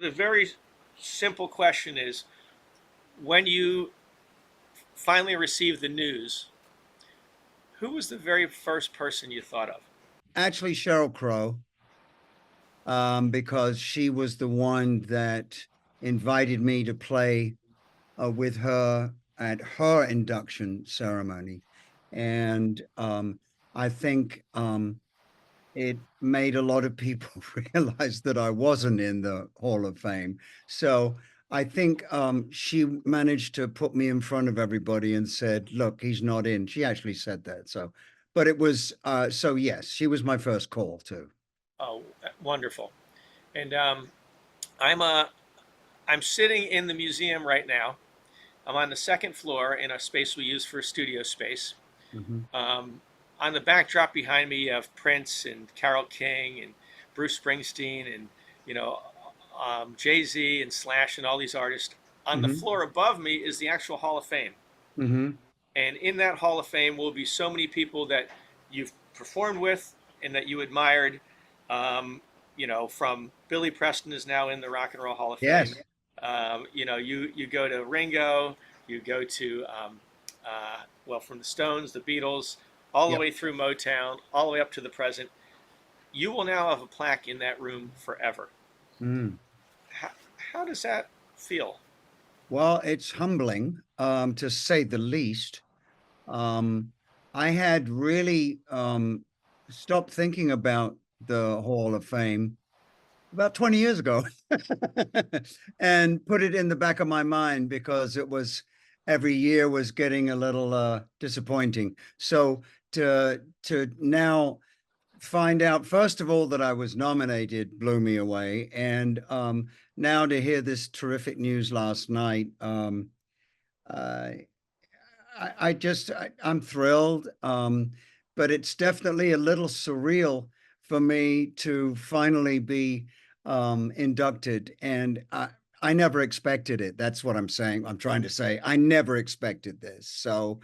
The very simple question is, when you finally received the news, who was the very first person you thought of? Actually, Sheryl Crow, because she was the one that invited me to play with her at her induction ceremony. And I think it made a lot of people realize that I wasn't in the Hall of Fame. So I think she managed to put me in front of everybody and said, look, he's not in. She actually said that. So, but it was, so yes, she was my first call too. Oh, wonderful. And I'm uh, I'm sitting in the museum right now. I'm on the second floor in a space we use for studio space. Mhm. Um, on the backdrop behind me, you have Prince and Carole King and Bruce Springsteen and you know Jay Z and Slash and all these artists. On the Mhm. floor above me is the actual Hall of Fame, Mhm. and in that Hall of Fame will be so many people that you've performed with and that you admired. Um, from Billy Preston is now in the Rock and Roll Hall of Fame. Yes. You go to Ringo, you go to from the Stones, the Beatles, all the Yep. way through Motown, all the way up to the present. You will now have a plaque in that room forever. Mm. How, how does that feel? Well, it's humbling, to say the least. Um, I had really stopped thinking about the Hall of Fame about 20 years ago and put it in the back of my mind because it was every year was getting a little disappointing. So to now find out, first of all, that I was nominated blew me away. And now to hear this terrific news last night, uh, I'm thrilled, but it's definitely a little surreal for me to finally be inducted, and I never expected it. That's what I'm saying. I'm trying to say I never expected this. So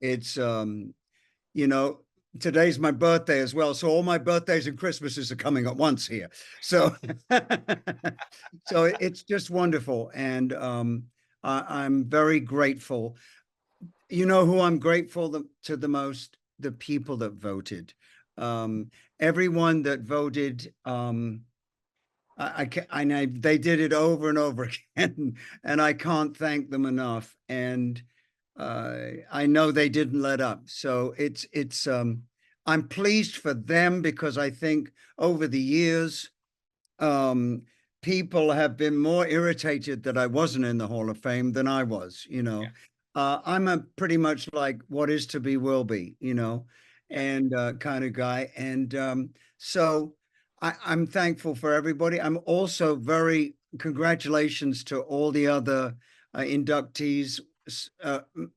it's you know, today's my birthday as well, so all my birthdays and Christmases are coming at once here. So so it's just wonderful, and I'm very grateful. You know who I'm grateful to the most? The people that voted. Um, Everyone that voted, I know they did it over and over again, and I can't thank them enough. And I know they didn't let up. So I'm pleased for them because I think over the years, um, people have been more irritated that I wasn't in the Hall of Fame than I was, you Yeah, know. I'm a pretty much like what is to be will be, yeah. and kind of guy. And so I'm thankful for everybody. I'm also very congratulations to all the other inductees.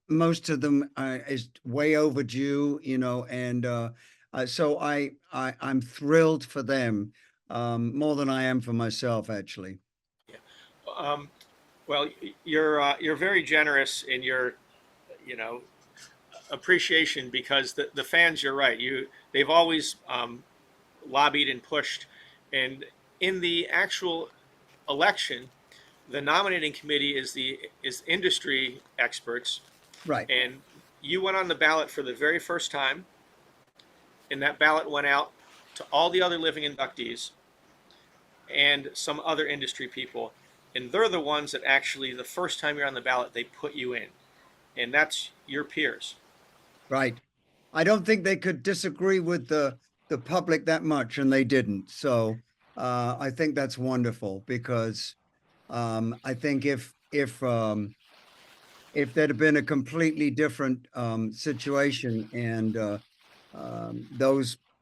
Most of them is way overdue, and so I'm thrilled for them, more than I am for myself, actually. Yeah. Um, well, you're very generous in your you know appreciation because the fans. You're right. They've always lobbied and pushed, and in the actual election, the nominating committee is industry experts, Right. and you went on the ballot for the very first time, and that ballot went out to all the other living inductees and some other industry people, and they're the ones that actually the first time you're on the ballot they put you in, and that's your peers. Right. I don't think they could disagree with the public that much, and they didn't. So I think that's wonderful because I think if there'd have been a completely different situation, and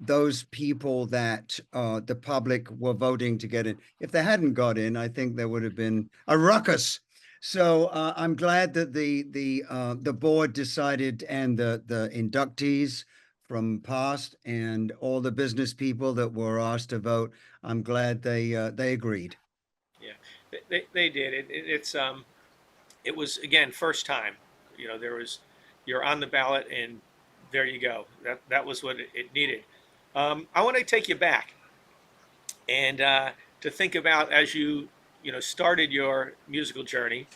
those people that the public were voting to get in, if they hadn't got in, I think there would have been a ruckus. So I'm glad that the board decided, and the inductees from past and all the business people that were asked to vote. I'm glad they agreed. Yeah, they did it was again first time. There was you're on the ballot, and there you go. That was what it needed. I want to take you back and to think about as you started your musical journey.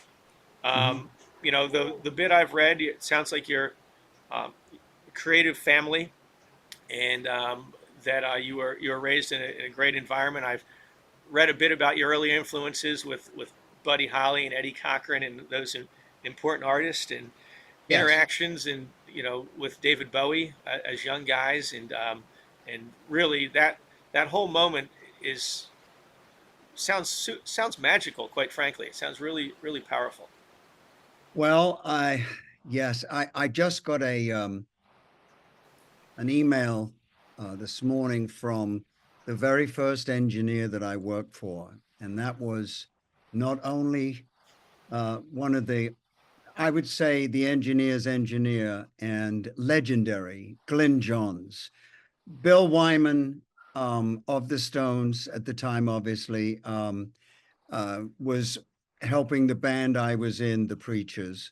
Mhm. Um, the bit I've read, it sounds like you're um, a creative family, and that you were raised in a great environment. I've read a bit about your early influences with Buddy Holly and Eddie Cochran and those important artists, and Yes. interactions and with David Bowie as young guys, and really that whole moment is sounds magical. Quite frankly, it sounds really really powerful. Well, yes, I just got an email this morning from the very first engineer that I worked for, and that was not only one of the, I would say, the engineer's engineer and legendary Glyn Johns. Bill Wyman of the Stones at the time, obviously, was helping the band I was in, the Preachers.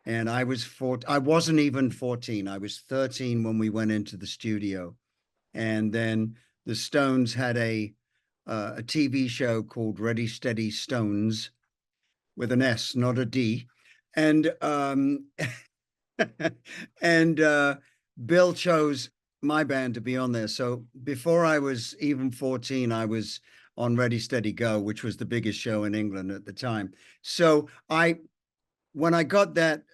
And I wasn't even 14. I was 13 when we went into the studio. And then the Stones had a TV show called Ready Steady Stones with an S, not a D. And and Bill chose my band to be on there. So before I was even 14, I was on Ready Steady Go, which was the biggest show in England at the time. So when I got that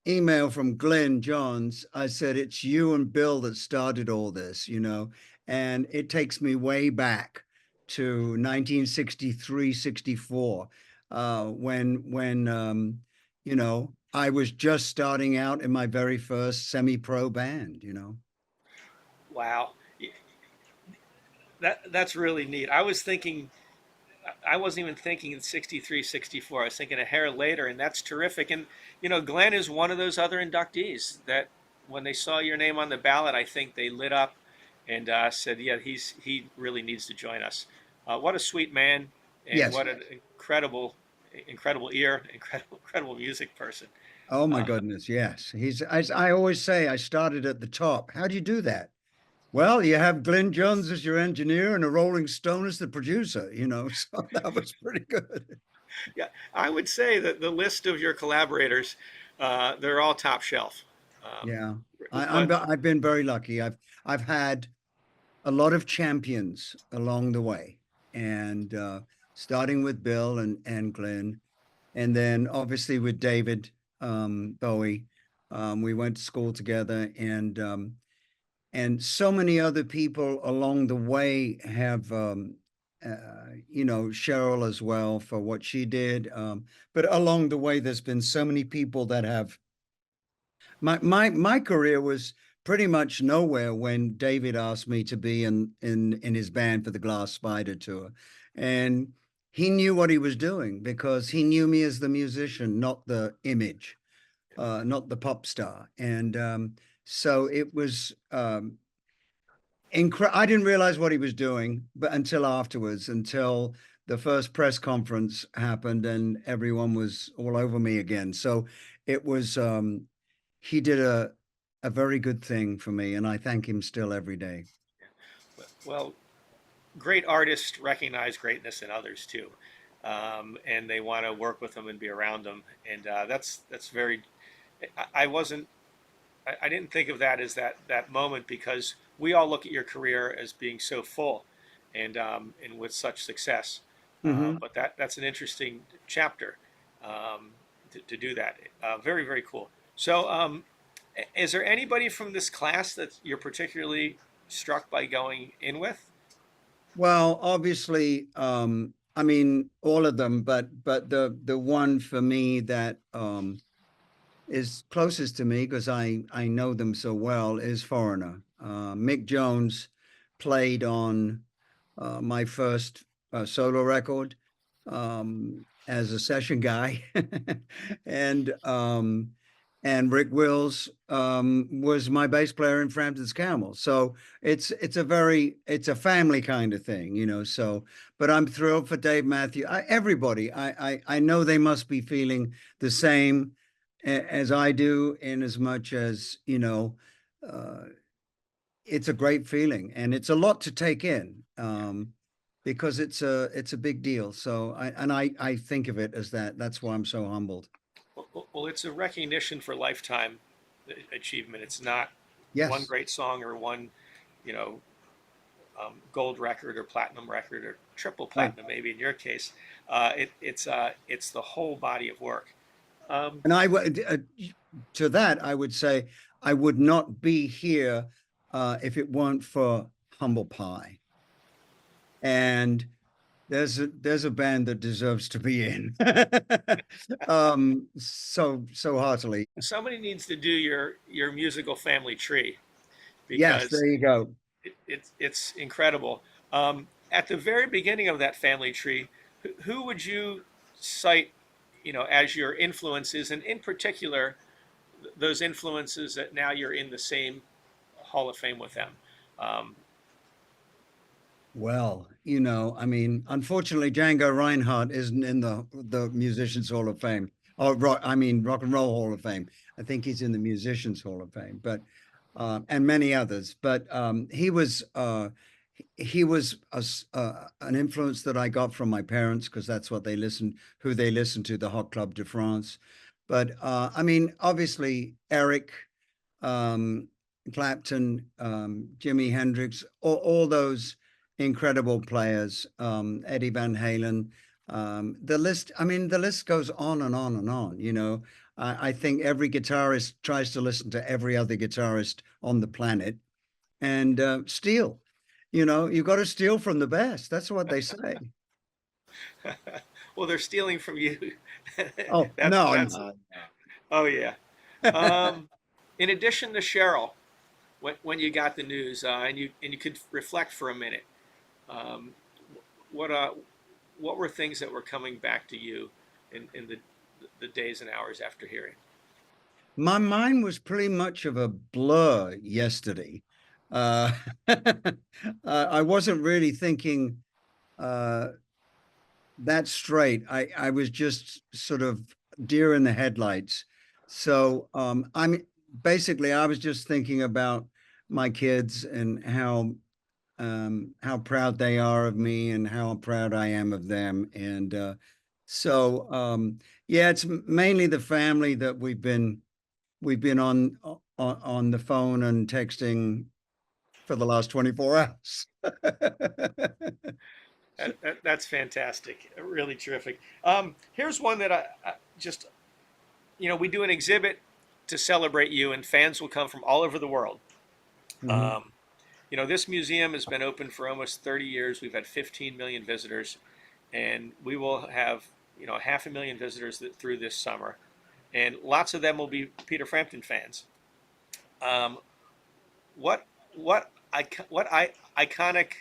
email from Glenn Johns, I said, "It's you and Bill that started all this, you know." And it takes me way back to 1963, 64, when I was just starting out in my very first semi-pro band. Wow, that's really neat. I wasn't even thinking in 63, 64. I was thinking a hair later, and that's terrific. And Glenn is one of those other inductees that when they saw your name on the ballot, I think they lit up and said, "Yeah, he really needs to join us." What a sweet man, and Yes. what an incredible ear, incredible music person. Oh my Uh, goodness, yes. As I always say, I started at the top. How do you do that? Well, you have Glenn Jones as your engineer and a Rolling Stone as the producer, so that was pretty good. yeah, I would say that the list of your collaborators, they're all top shelf. Um, Yeah. but I've been very lucky. I've had a lot of champions along the way. And starting with Bill and Glenn, and then obviously with David Bowie. We went to school together, and so many other people along the way have Cheryl as well for what she did, but along the way there's been so many people that have my career was pretty much nowhere when David asked me to be in his band for the Glass Spider tour. And he knew what he was doing because he knew me as the musician, not the image, not the pop star. And so it was I didn't realize what he was doing, but until afterwards, until the first press conference happened and everyone was all over me again. So it was he did a very good thing for me, and I thank him still every day. well, great artists recognize greatness in others too, and they want to work with them and be around them. And that's very. I wasn't. I didn't think of that as that moment because we all look at your career as being so full, and with such success. Hmm. But that's an interesting chapter to do that. Very very cool. So, is there anybody from this class that you're particularly struck by going in with? Well, obviously, I mean all of them, but the one for me that is closest to me because I know them so well is Foreigner. Mick Jones played on my first solo record as a session guy, and um, and Rick Wills was my bass player in Frampton's Camel. So it's a family kind of thing. So, but I'm thrilled for Dave Matthew. Everybody, I know they must be feeling the same as I do, in as much as uh, it's a great feeling and it's a lot to take in. because it's a big deal. So I think of it as that. That's why I'm so humbled. Well, it's a recognition for lifetime achievement. It's not one Yes. great song or one, you know, gold record or platinum record or triple Right. platinum, maybe in your case. It's the whole body of work. Um, And I would to that I would say I would not be here if it weren't for Humble Pie. And there's a band that deserves to be in. So heartily. Somebody needs to do your musical family tree Yes, because there you go. it's incredible. At the very beginning of that family tree, who would you cite, as your influences, and in particular, those influences that now you're in the same Hall of Fame with them? Um, Well, I mean, unfortunately, Django Reinhardt isn't in the Musicians Hall of Fame. Or I mean, Rock and Roll Hall of Fame. I think he's in the Musicians Hall of Fame, but and many others. But he was an influence that I got from my parents because that's what who they listened to, the Hot Club de France. But I mean, obviously, Eric, um, Clapton, Jimi Hendrix, all those incredible players, Eddie Van Halen. The list goes on and on and on. I think every guitarist tries to listen to every other guitarist on the planet and steal. You got to steal from the best. That's what they say. well, they're stealing from you. Oh, that's no, that's. no, Oh yeah. no. Um, in addition to Cheryl, when you got the news, and you could reflect for a minute, um, what what were things that were coming back to you in the days and hours after hearing? My mind was pretty much of a blur yesterday. Uh, I wasn't really thinking uh, that straight. I was just sort of deer in the headlights. So basically I was just thinking about my kids and how proud they are of me and how proud I am of them. And yeah, it's mainly the family that we've been on the phone and texting for the last 24 hours. That's fantastic. Really terrific. Here's one that I just, we do an exhibit to celebrate you, and fans will come from all over the world. Mhm. Um, this museum has been open for almost 30 years. We've had 15 million visitors, and we will have, 500,000 visitors through this summer. And lots of them will be Peter Frampton fans. Um, what iconic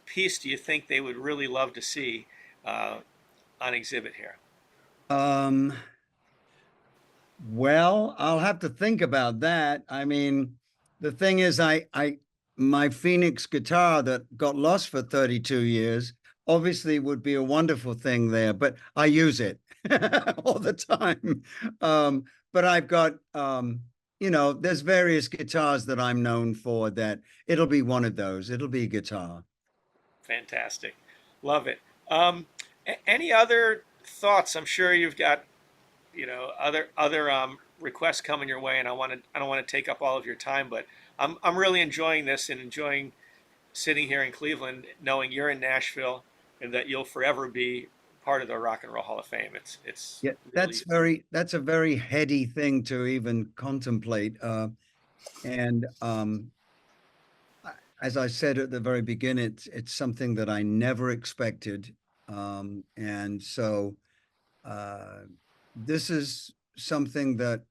piece do you think they would really love to see uh, on exhibit here? Um, Well, I'll have to think about that. I mean, the thing is, my Phoenix guitar that got lost for 32 years obviously would be a wonderful thing there, but I use it all the time. But I've got, there's various guitars that I'm known for that it'll be one of those. It'll be a guitar. Fantastic, love it. Um, any other thoughts? I'm sure you've got other requests coming your way, and I don't want to take up all of your time, but I'm really enjoying this and enjoying sitting here in Cleveland, knowing you're in Nashville, and that you'll forever be part of the Rock and Roll Hall of Fame. It's Yeah, really that's a very heady thing to even contemplate. And as I said at the very beginning, it's something that I never expected. And so uh, this is something that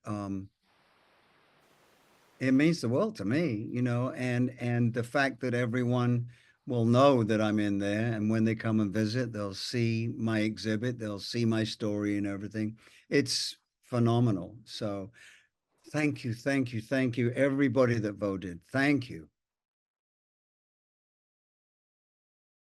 it means the world to me, and the fact that everyone will know that I'm in there, and when they come and visit, they'll see my exhibit, they'll see my story and everything. It's phenomenal. So thank you, thank you, thank you, everybody that voted. Thank you.